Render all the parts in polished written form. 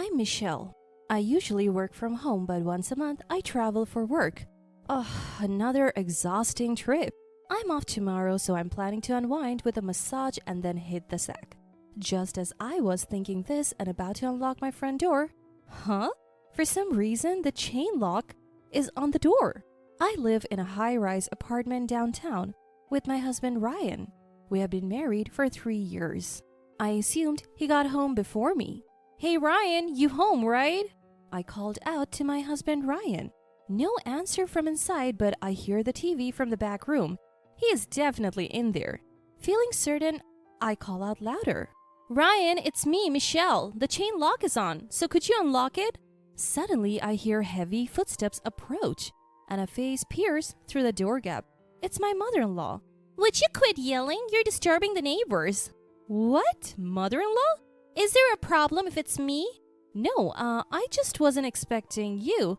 I'm Michelle. I usually work from home, but once a month I travel for work. Another exhausting trip. I'm off tomorrow, so I'm planning to unwind with a massage and then hit the sack. Just as I was thinking this and about to unlock my front door, for some reason, the chain lock is on the door. I live in a high-rise apartment downtown with my husband Ryan. We have been married for 3 years. I assumed he got home before me. "Hey Ryan, you home, right?" I called out to my husband Ryan. No answer from inside, but I hear the TV from the back room. He is definitely in there. Feeling certain, I call out louder. "Ryan, it's me, Michelle. The chain lock is on, so could you unlock it?" Suddenly, I hear heavy footsteps approach, and a face peers through the door gap. It's my mother-in-law. "Would you quit yelling? You're disturbing the neighbors." "What? Mother-in-law? Is there a problem if it's me?" "No, I just wasn't expecting you."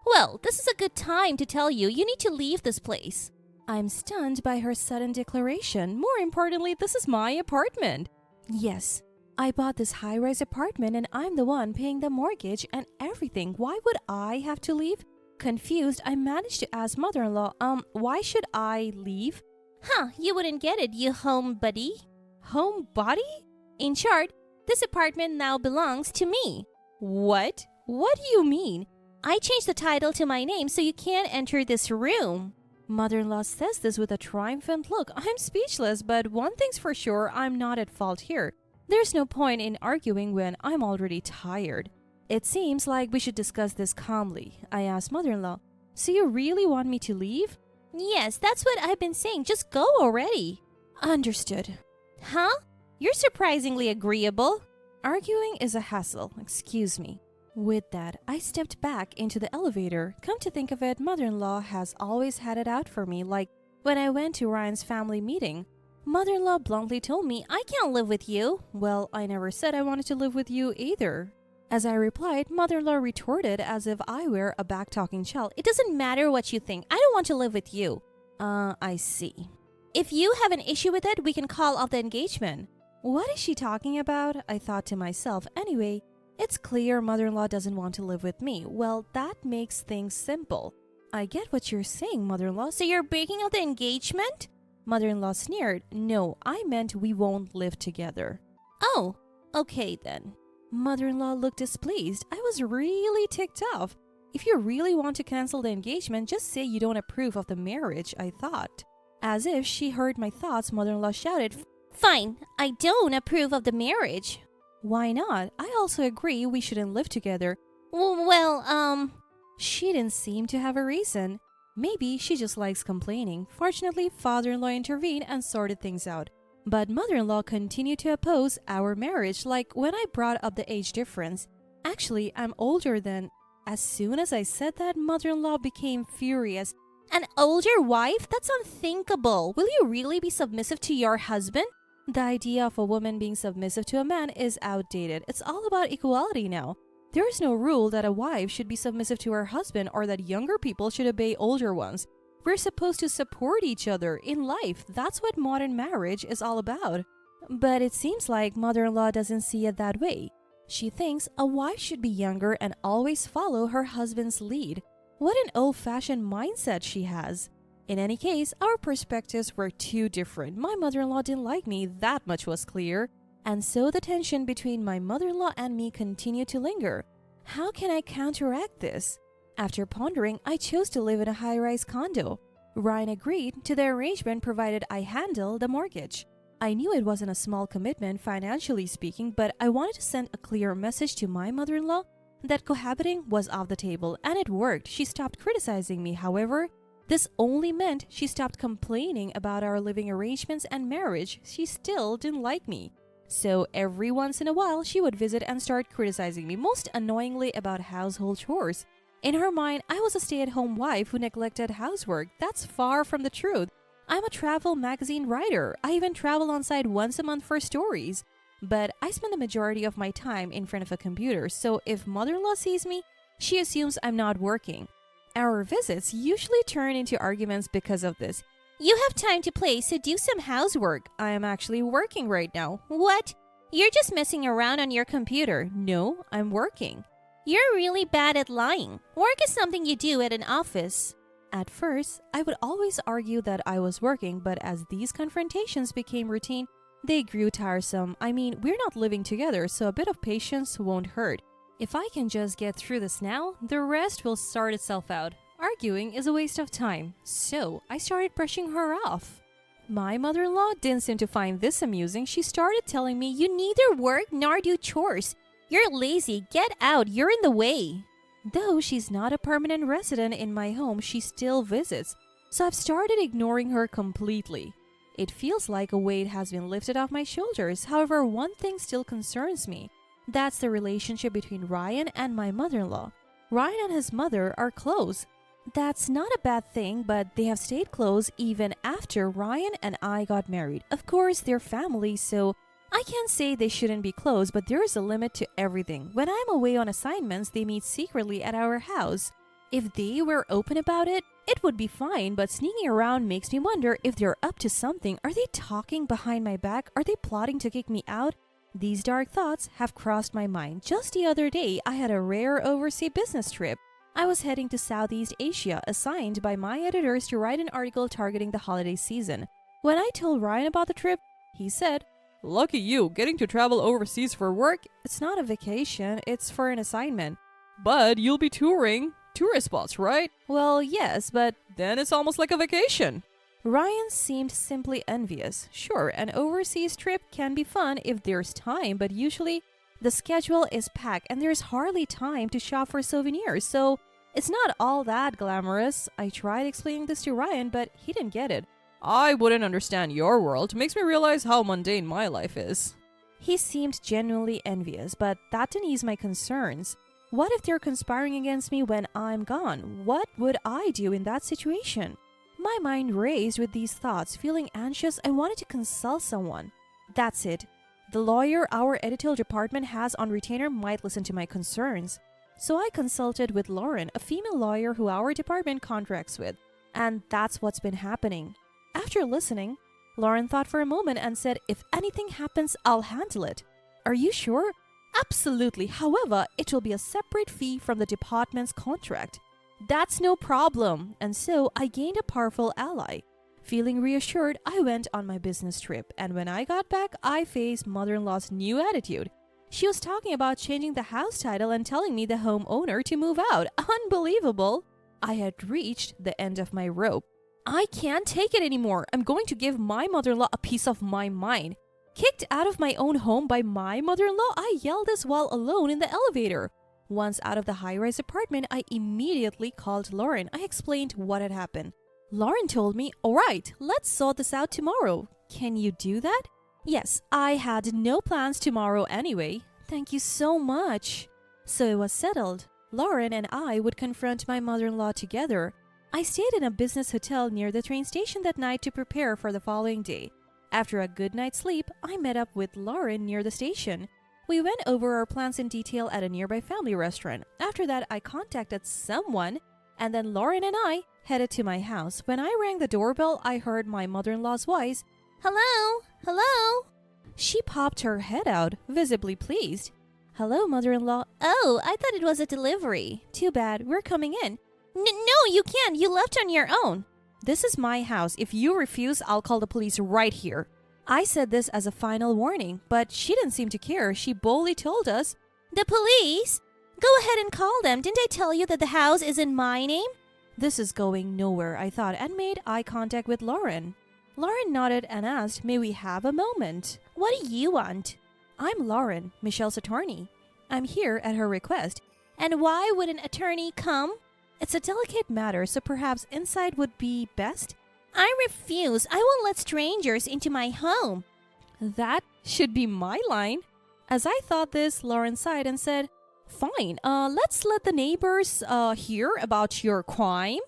"Well, this is a good time to tell you you need to leave this place." I'm stunned by her sudden declaration. More importantly, this is my apartment. Yes, I bought this high-rise apartment and I'm the one paying the mortgage and everything. Why would I have to leave? Confused, I managed to ask mother-in-law, why should I leave? You wouldn't get it, you home buddy." "Home buddy?" "In short, this apartment now belongs to me." "What? What do you mean?" "I changed the title to my name so you can't enter this room." Mother-in-law says this with a triumphant look. I'm speechless, but one thing's for sure, I'm not at fault here. There's no point in arguing when I'm already tired. "It seems like we should discuss this calmly," I asked mother-in-law. "So you really want me to leave?" "Yes, that's what I've been saying. Just go already." "Understood." You're surprisingly agreeable." "Arguing is a hassle, excuse me." With that, I stepped back into the elevator. Come to think of it, mother-in-law has always had it out for me, like when I went to Ryan's family meeting. Mother-in-law bluntly told me, "I can't live with you." Well, I never said I wanted to live with you either. As I replied, mother-in-law retorted as if I were a back-talking child. "It doesn't matter what you think. I don't want to live with you." I see. "If you have an issue with it, we can call off the engagement." What is she talking about? I thought to myself. Anyway, it's clear mother-in-law doesn't want to live with me. Well, that makes things simple. "I get what you're saying, mother-in-law. So you're breaking up the engagement?" Mother-in-law sneered. "No, I meant we won't live together." "Oh, okay then." Mother-in-law looked displeased. I was really ticked off. If you really want to cancel the engagement, just say you don't approve of the marriage, I thought. As if she heard my thoughts, mother-in-law shouted, "Fine, I don't approve of the marriage." "Why not? I also agree we shouldn't live together." Well, She didn't seem to have a reason. Maybe she just likes complaining. Fortunately, father-in-law intervened and sorted things out. But mother-in-law continued to oppose our marriage, like when I brought up the age difference. Actually, I'm older than... As soon as I said that, mother-in-law became furious. "An older wife? That's unthinkable. Will you really be submissive to your husband?" The idea of a woman being submissive to a man is outdated. It's all about equality now. There is no rule that a wife should be submissive to her husband or that younger people should obey older ones. We're supposed to support each other in life. That's what modern marriage is all about. But it seems like mother-in-law doesn't see it that way. She thinks a wife should be younger and always follow her husband's lead. What an old-fashioned mindset she has. In any case, our perspectives were too different. My mother-in-law didn't like me, that much was clear. And so the tension between my mother-in-law and me continued to linger. How can I counteract this? After pondering, I chose to live in a high-rise condo. Ryan agreed to the arrangement provided I handle the mortgage. I knew it wasn't a small commitment financially speaking, but I wanted to send a clear message to my mother-in-law that cohabiting was off the table, and it worked. She stopped criticizing me. However, this only meant she stopped complaining about our living arrangements and marriage. She still didn't like me. So every once in a while, she would visit and start criticizing me, most annoyingly about household chores. In her mind, I was a stay-at-home wife who neglected housework. That's far from the truth. I'm a travel magazine writer. I even travel on site once a month for stories. But I spend the majority of my time in front of a computer, so if mother-in-law sees me, she assumes I'm not working. Our visits usually turn into arguments because of this. "You have time to play, so do some housework." "I am actually working right now." "What? You're just messing around on your computer. No, I'm working. You're really bad at lying. Work is something you do at an office. At first, I would always argue that I was working, but as these confrontations became routine, they grew tiresome. I mean, we're not living together, so a bit of patience won't hurt. If I can just get through this now, the rest will sort itself out. Arguing is a waste of time, so I started brushing her off. My mother-in-law didn't seem to find this amusing. She started telling me, You neither work nor do chores. You're lazy. Get out. You're in the way. Though she's not a permanent resident in my home, she still visits, so I've started ignoring her completely. It feels like a weight has been lifted off my shoulders. However, one thing still concerns me. That's the relationship between Ryan and my mother-in-law. Ryan and his mother are close. That's not a bad thing, but they have stayed close even after Ryan and I got married. Of course, they're family, so I can't say they shouldn't be close, but there is a limit to everything. When I'm away on assignments, they meet secretly at our house. If they were open about it, it would be fine, but sneaking around makes me wonder if they're up to something. Are they talking behind my back? Are they plotting to kick me out? These dark thoughts have crossed my mind. Just the other day, I had a rare overseas business trip. I was heading to Southeast Asia, assigned by my editors to write an article targeting the holiday season. When I told Ryan about the trip, he said, "Lucky you, getting to travel overseas for work? It's not a vacation, it's for an assignment." "But you'll be touring tourist spots, right?" "Well, yes, but then it's almost like a vacation." Ryan seemed simply envious. Sure, an overseas trip can be fun if there's time, but usually the schedule is packed and there's hardly time to shop for souvenirs, so it's not all that glamorous. I tried explaining this to Ryan, but he didn't get it. "I wouldn't understand your world. Makes me realize how mundane my life is." He seemed genuinely envious, but that didn't ease my concerns. What if they're conspiring against me when I'm gone? What would I do in that situation? My mind raced with these thoughts. Feeling anxious, I wanted to consult someone. That's it. The lawyer our editorial department has on retainer might listen to my concerns. So I consulted with Lauren, a female lawyer who our department contracts with. And that's what's been happening. After listening, Lauren thought for a moment and said, "If anything happens, I'll handle it." "Are you sure?" "Absolutely. However, it will be a separate fee from the department's contract." "That's no problem." And so I gained a powerful ally. Feeling reassured, I went on my business trip, and when I got back, I faced mother-in-law's new attitude. She was talking about changing the house title and telling me the homeowner to move out. Unbelievable! I had reached the end of my rope. I can't take it anymore. I'm going to give my mother-in-law a piece of my mind. Kicked out of my own home by my mother-in-law, I yelled this while alone in the elevator. Once out of the high-rise apartment, I immediately called Lauren. I explained what had happened. Lauren told me, "All right, let's sort this out tomorrow." "Can you do that?" "Yes, I had no plans tomorrow anyway." "Thank you so much." So it was settled. Lauren and I would confront my mother-in-law together. I stayed in a business hotel near the train station that night to prepare for the following day. After a good night's sleep, I met up with Lauren near the station. We went over our plans in detail at a nearby family restaurant. After that, I contacted someone, and then Lauren and I headed to my house. When I rang the doorbell, I heard my mother-in-law's voice. "Hello? Hello?" She popped her head out, visibly pleased. "Hello, mother-in-law." "Oh, I thought it was a delivery." "Too bad, we're coming in." No, you can't. You left on your own." "This is my house. If you refuse, I'll call the police right here." I said this as a final warning, but she didn't seem to care. She boldly told us, "The police? Go ahead and call them. Didn't I tell you that the house is in my name?" This is going nowhere, I thought, and made eye contact with Lauren. Lauren nodded and asked, "May we have a moment?" "What do you want?" "I'm Lauren, Michelle's attorney. I'm here at her request." "And why would an attorney come?" "It's a delicate matter, so perhaps inside would be best." "I refuse. I won't let strangers into my home." That should be my line. As I thought this, Lauren sighed and said, "Fine, let's let the neighbors hear about your crime."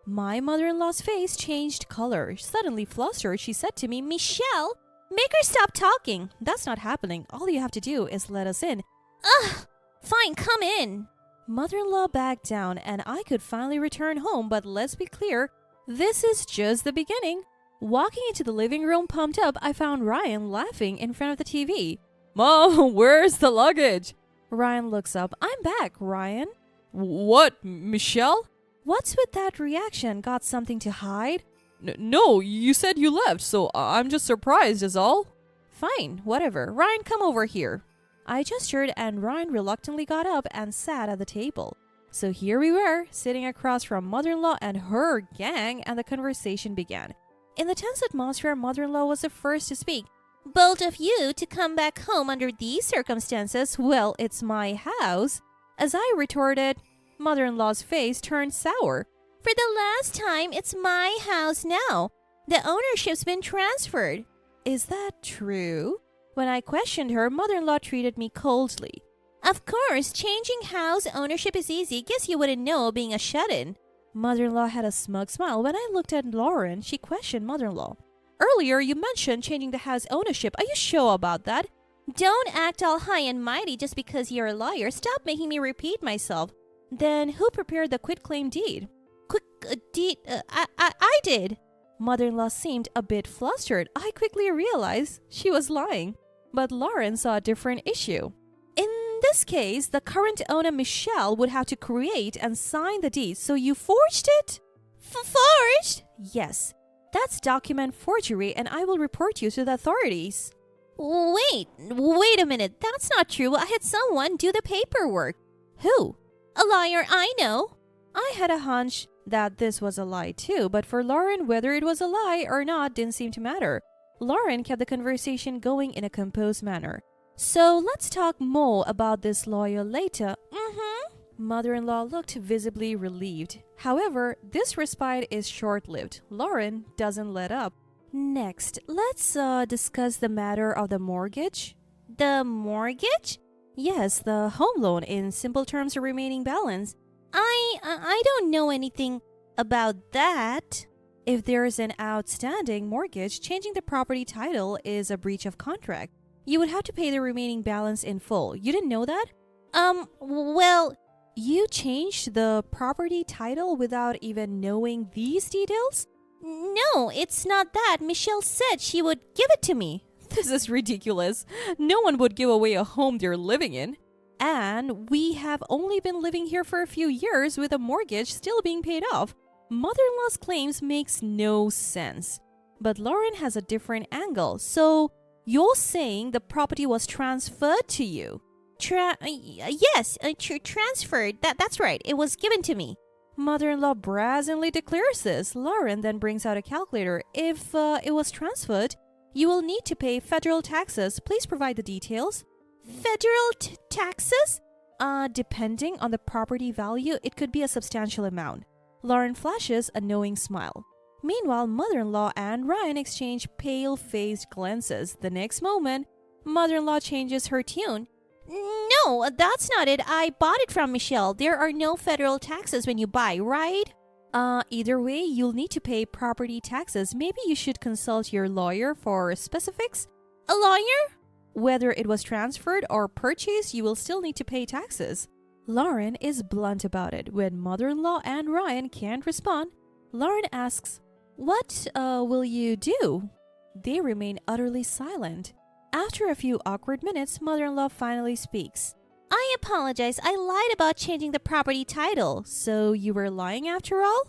My mother-in-law's face changed color. Suddenly flustered, she said to me, "Michelle, make her stop talking." "That's not happening. All you have to do is let us in." "Ugh, fine, come in." Mother-in-law backed down, and I could finally return home, but let's be clear, this is just the beginning. Walking into the living room pumped up, I found Ryan laughing in front of the TV. Mom, where's the luggage? Ryan looks up. I'm back, Ryan. What, Michelle? What's with that reaction? Got something to hide? No, you said you left, so I'm just surprised is all. Fine, whatever. Ryan, come over here. I gestured and Ryan reluctantly got up and sat at the table. So here we were, sitting across from mother-in-law and her gang, and the conversation began. In the tense atmosphere, mother-in-law was the first to speak. Bold of you to come back home under these circumstances. Well, it's my house. As I retorted, mother-in-law's face turned sour. For the last time, it's my house now. The ownership's been transferred. Is that true? When I questioned her, mother-in-law treated me coldly. Of course, changing house ownership is easy. Guess you wouldn't know being a shut-in. Mother-in-law had a smug smile. When I looked at Lauren, she questioned mother-in-law. Earlier, you mentioned changing the house ownership. Are you sure about that? Don't act all high and mighty just because you're a lawyer. Stop making me repeat myself. Then who prepared the quitclaim deed? Deed? I did. Mother-in-law seemed a bit flustered. I quickly realized she was lying. But Lauren saw a different issue. In this case, the current owner, Michelle, would have to create and sign the deed. So you forged it? Forged? Yes. That's document forgery and I will report you to the authorities. Wait a minute. That's not true. I had someone do the paperwork. Who? A lawyer I know. I had a hunch that this was a lie too, but for Lauren, whether it was a lie or not didn't seem to matter. Lauren kept the conversation going in a composed manner. So let's talk more about this lawyer later. Mother-in-law looked visibly relieved. However, this respite is short-lived. Lauren doesn't let up. Next, let's discuss the matter of the mortgage. The mortgage? Yes, the home loan. In simple terms, the remaining balance. I don't know anything about that. If there is an outstanding mortgage, changing the property title is a breach of contract. You would have to pay the remaining balance in full. You didn't know that? Well... You changed the property title without even knowing these details? No, it's not that. Michelle said she would give it to me. This is ridiculous. No one would give away a home they're living in. And we have only been living here for a few years with a mortgage still being paid off. Mother-in-law's claims makes no sense. But Lauren has a different angle. So you're saying the property was transferred to you? Yes, transferred. That's right. It was given to me. Mother-in-law brazenly declares this. Lauren then brings out a calculator. If it was transferred, you will need to pay federal taxes. Please provide the details. Federal taxes? Depending on the property value, it could be a substantial amount. Lauren flashes a knowing smile. Meanwhile, mother-in-law and Ryan exchange pale-faced glances. The next moment, mother-in-law changes her tune. No, that's not it. I bought it from Michelle. There are no federal taxes when you buy, right? Either way, you'll need to pay property taxes. Maybe you should consult your lawyer for specifics. A lawyer? Whether it was transferred or purchased, you will still need to pay taxes. Lauren is blunt about it. When mother-in-law and Ryan can't respond, Lauren asks, "What will you do?" They remain utterly silent. After a few awkward minutes, mother-in-law finally speaks. I apologize. I lied about changing the property title. So you were lying after all?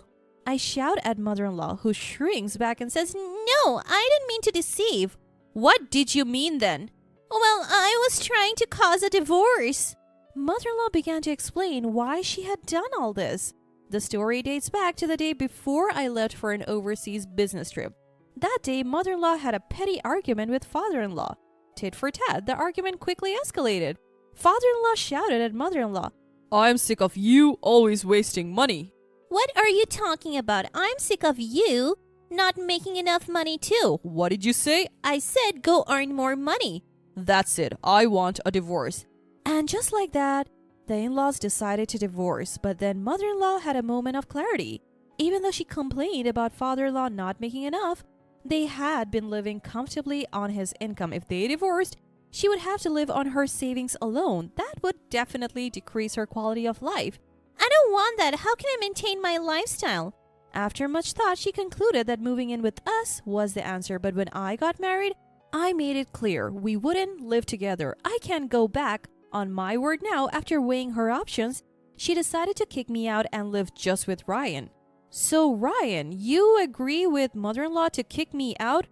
I shout at mother-in-law, who shrinks back and says, No, I didn't mean to deceive. What did you mean then? Well, I was trying to cause a divorce. Mother-in-law began to explain why she had done all this. The story dates back to the day before I left for an overseas business trip. That day, mother-in-law had a petty argument with father-in-law. Tit for tat, the argument quickly escalated. Father-in-law shouted at mother-in-law, "I'm sick of you always wasting money." What are you talking about? I'm sick of you not making enough money too. What did you say? I said go earn more money. That's it. I want a divorce. And just like that, the in-laws decided to divorce, but then mother-in-law had a moment of clarity. Even though she complained about father-in-law not making enough, they had been living comfortably on his income. If they divorced, she would have to live on her savings alone. That would definitely decrease her quality of life. I don't want that. How can I maintain my lifestyle? After much thought, she concluded that moving in with us was the answer. But when I got married, I made it clear we wouldn't live together. I can't go back on my word now. After weighing her options, she decided to kick me out and live just with Ryan. So Ryan, you agree with mother-in-law to kick me out?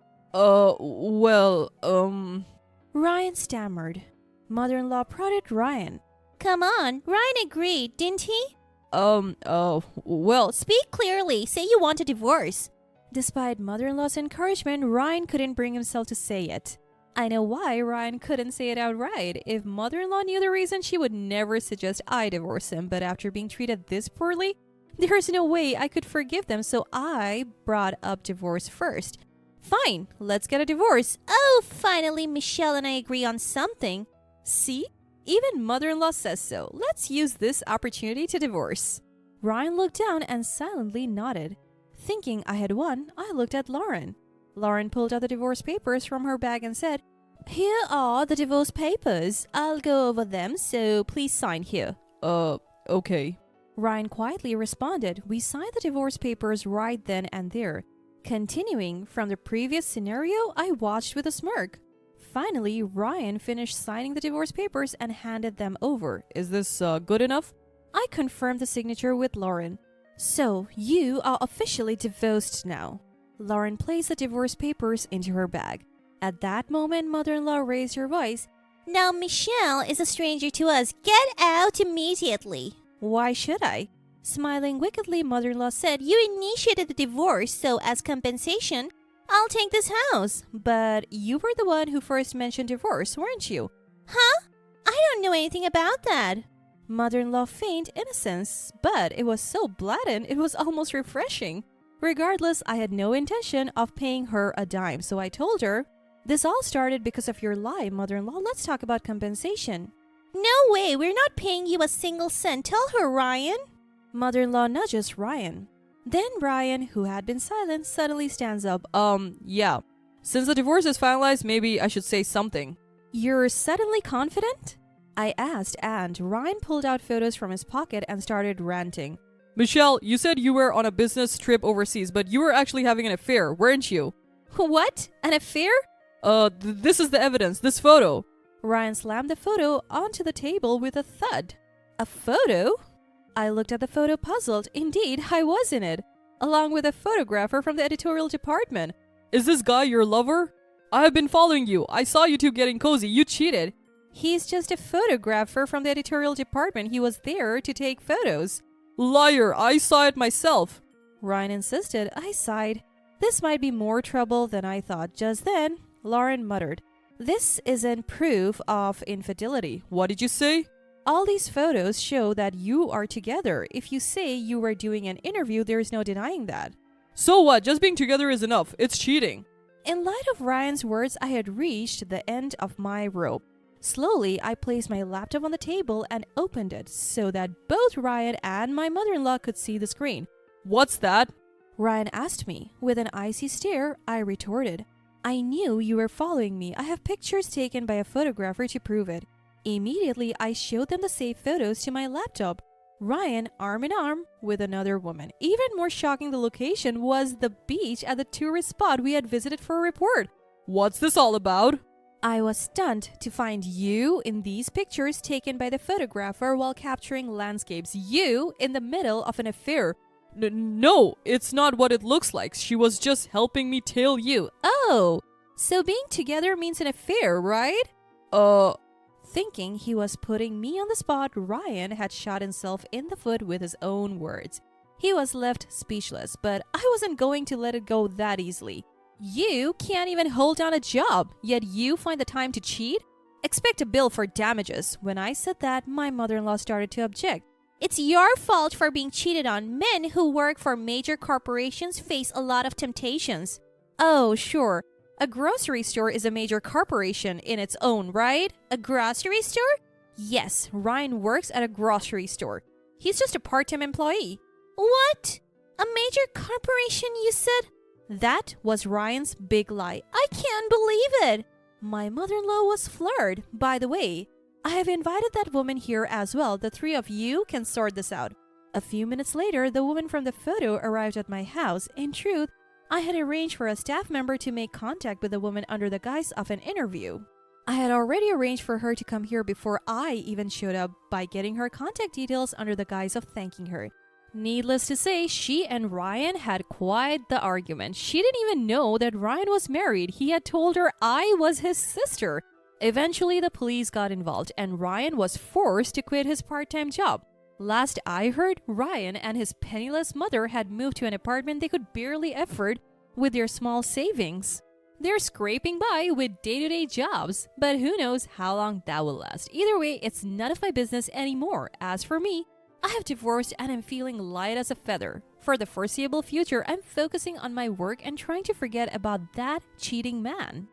Ryan stammered. Mother-in-law prodded Ryan. Come on, Ryan agreed, didn't he? Well, Speak clearly. Say you want a divorce. despite mother-in-law's encouragement, Ryan couldn't bring himself to say it. I know why Ryan couldn't say it outright. If mother-in-law knew the reason, she would never suggest I divorce him. But after being treated this poorly, there's no way I could forgive them, so I brought up divorce first. Fine, let's get a divorce. Oh, finally, Michelle and I agree on something. See? Even mother-in-law says so. Let's use this opportunity to divorce. Ryan looked down and silently nodded. Thinking I had won, I looked at Lauren. Lauren pulled out the divorce papers from her bag and said, "Here are the divorce papers. I'll go over them, so please sign here." Okay. Ryan quietly responded. We signed the divorce papers right then and there. Continuing from the previous scenario, I watched with a smirk. Finally, Ryan finished signing the divorce papers and handed them over. Is this good enough? I confirmed the signature with Lauren. So, you are officially divorced now. Lauren placed the divorce papers into her bag. At that moment, mother-in-law raised her voice. Now Michelle is a stranger to us. Get out immediately. Why should I? Smiling wickedly, mother-in-law said, You initiated the divorce, so as compensation, I'll take this house. But you were the one who first mentioned divorce, weren't you? Huh? I don't know anything about that. Mother-in-law feigned innocence, but it was so blatant it was almost refreshing. Regardless, I had no intention of paying her a dime, so I told her, "This all started because of your lie, mother-in-law. Let's talk about compensation." No way, we're not paying you a single cent. Tell her, Ryan. Mother-in-law nudges Ryan. Then Ryan, who had been silent, suddenly stands up. Yeah. Since the divorce is finalized, maybe I should say something. You're suddenly confident? I asked, and Ryan pulled out photos from his pocket and started ranting. Michelle, you said you were on a business trip overseas, but you were actually having an affair, weren't you? What? An affair? This is the evidence, this photo. Ryan slammed the photo onto the table with a thud. A photo? I looked at the photo puzzled. Indeed, I was in it, along with a photographer from the editorial department. Is this guy your lover? I have been following you. I saw you two getting cozy. You cheated. He's just a photographer from the editorial department. He was there to take photos. Liar, I saw it myself. Ryan insisted. I sighed. This might be more trouble than I thought. Just then, Lauren muttered, "This isn't proof of infidelity." What did you say? All these photos show that you are together. If you say you were doing an interview, there is no denying that. So what? Just being together is enough. It's cheating. In light of Ryan's words, I had reached the end of my rope. Slowly, I placed my laptop on the table and opened it so that both Ryan and my mother-in-law could see the screen. What's that? Ryan asked me. With an icy stare, I retorted, "I knew you were following me. I have pictures taken by a photographer to prove it." Immediately, I showed them the saved photos to my laptop. Ryan, arm in arm with another woman. Even more shocking, the location was the beach at the tourist spot we had visited for a report. What's this all about? I was stunned to find you in these pictures taken by the photographer while capturing landscapes. You in the middle of an affair. No, it's not what it looks like. She was just helping me tail you. Oh, so being together means an affair, right? Thinking he was putting me on the spot, Ryan had shot himself in the foot with his own words. He was left speechless, but I wasn't going to let it go that easily. You can't even hold down a job, yet you find the time to cheat? Expect a bill for damages. When I said that, my mother-in-law started to object. It's your fault for being cheated on. Men who work for major corporations face a lot of temptations. Oh, sure. A grocery store is a major corporation in its own right. A grocery store? Yes, Ryan works at a grocery store. He's just a part-time employee. What? A major corporation, you said? That was Ryan's big lie. I can't believe it. My mother-in-law was floored. By the way, I have invited that woman here as well. The three of you can sort this out. A few minutes later, the woman from the photo arrived at my house. In truth, I had arranged for a staff member to make contact with the woman under the guise of an interview. I had already arranged for her to come here before I even showed up by getting her contact details under the guise of thanking her. Needless to say, she and Ryan had quite the argument. She didn't even know that Ryan was married. He had told her I was his sister. Eventually, the police got involved and Ryan was forced to quit his part-time job. Last I heard, Ryan and his penniless mother had moved to an apartment they could barely afford with their small savings. They're scraping by with day-to-day jobs, but who knows how long that will last. Either way, it's none of my business anymore. As for me, I have divorced and I'm feeling light as a feather. For the foreseeable future, I'm focusing on my work and trying to forget about that cheating man.